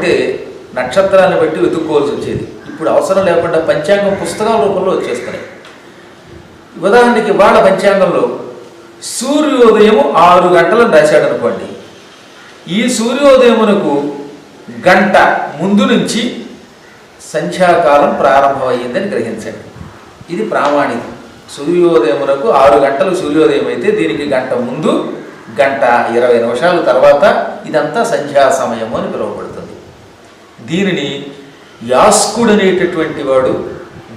అయితే నక్షత్రాన్ని బట్టి వెతుక్కోవాల్సి వచ్చేది. ఇప్పుడు అవసరం లేకుండా పంచాంగం పుస్తకాల రూపంలో వచ్చేస్తున్నాయి. ఉదాహరణకి వాళ్ళ పంచాంగంలో సూర్యోదయం 6 గంటలను రాశాడు అనుకోండి. ఈ సూర్యోదయమునకు గంట ముందు నుంచి సంధ్యాకాలం ప్రారంభమయ్యిందని గ్రహించండి. ఇది ప్రామాణికం. సూర్యోదయమునకు 6 గంటలు సూర్యోదయం అయితే దీనికి గంట ముందు, గంట 20 నిమిషాల తర్వాత ఇదంతా సంధ్యా సమయము అని పిలువబడుతుంది. దీనిని యాస్కుడు అనేటటువంటి వాడు,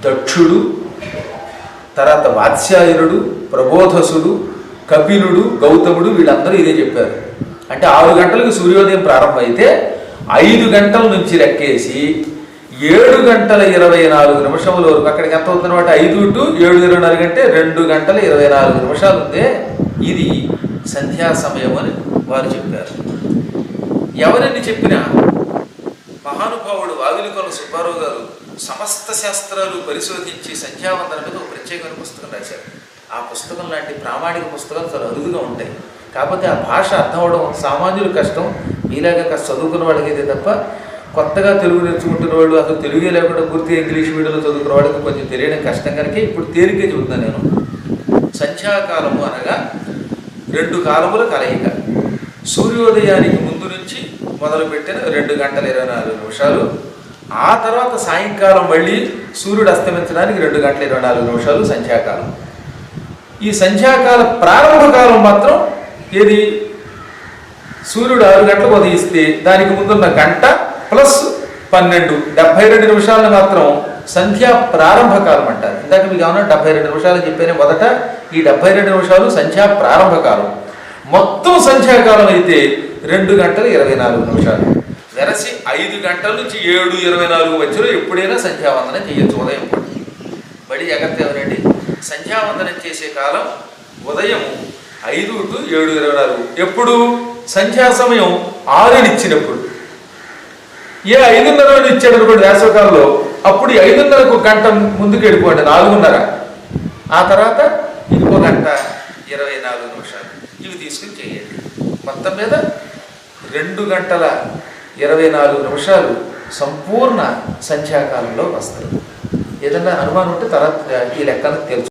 దక్షుడు, తర్వాత వాత్స్యాయనుడు, ప్రబోధసుడు, కపిలుడు, గౌతముడు వీళ్ళందరూ ఇదే చెప్పారు. అంటే 6 గంటలకు సూర్యోదయం ప్రారంభమైతే 5 గంటల నుంచి లెక్కేసి 7 గంటల 24 నిమిషముల వరకు, అక్కడికి ఎంత అవుతుందన్నమాట, 5 టు 7:24 అంటే 2 గంటల 24 నిమిషాలు ఉందే, ఇది సంధ్యా సమయం అని వారు చెప్పారు. ఎవరని చెప్పినా మహానుభావుడు వావిలికొల సుబ్బారావు గారు సమస్త శాస్త్రాలు పరిశోధించి సంధ్యావందన మీద ఒక ప్రత్యేకమైన పుస్తకం రాశారు. ఆ పుస్తకం లాంటి ప్రామాణిక పుస్తకాలు చాలా అరుదుగా ఉంటాయి. కాకపోతే ఆ భాష అర్థం అవడం సామాన్యులు కష్టం. మీలాగా కాస్త చదువుకున్న వాళ్ళకైతే తప్ప కొత్తగా తెలుగు నేర్చుకుంటున్న వాళ్ళు, అసలు తెలుగే లేకుండా పూర్తిగా ఇంగ్లీష్ మీడియంలో చదువుకున్న వాళ్ళకి కొంచెం తెలియడం కష్టం కనుక ఇప్పుడు తేలికే చెబుతున్నాను నేను. సంధ్యాకాలము అనగా 2 కాలముల కలయిక. సూర్యోదయానికి ముందు నుంచి మొదలుపెట్టిన 2 గంటల 24 నిమిషాలు, ఆ తర్వాత సాయంకాలం మళ్ళీ సూర్యుడు అస్తమించడానికి 2 గంటల 24 నిమిషాలు సంధ్యాకాలం. ఈ సంధ్యాకాల ప్రారంభకాలం మాత్రం ఏది, సూర్యుడు 6 గంటలకు ఉదయిస్తే దానికి ముందున్న గంట ప్లస్ 12 72 నిమిషాలను మాత్రం సంధ్యా ప్రారంభకాలం అంటారు. ఇందాక మీకు ఏమన్నా 72 నిమిషాలు చెప్పానే మొదట, ఈ 72 నిమిషాలు సంధ్యా ప్రారంభకాలం. మొత్తం సంధ్యాకాలం అయితే 2 గంటల 24 నిమిషాలు. వెరసి 5 గంటల నుంచి 7:24 మధ్యలో ఎప్పుడైనా సంధ్యావందనం చేయొచ్చు. ఉదయం బడి జాగ్రత్త ఎవరండి, సంధ్యావందనం చేసే కాలం ఉదయం 5 టు 7:24. ఎప్పుడు సంధ్యా సమయం 6 ఇచ్చినప్పుడు. ఏ 5:30 ఇచ్చాడు అనుకోండి వేసవకాలంలో, అప్పుడు 5:30కు గంట ముందుకు వెళ్ళిపోండి 4:30. ఆ తర్వాత ఇంకో గంట 24 నిమిషాలు ఇవి తీసుకుని చేయండి. మొత్తం మీద 2 గంటల 24 నిమిషాలు సంపూర్ణ సంధ్యాకాలంలో వస్తారు. ఏదన్నా అనుమానం ఉంటే తర్వాత ఈ లెక్కను తెలుసు.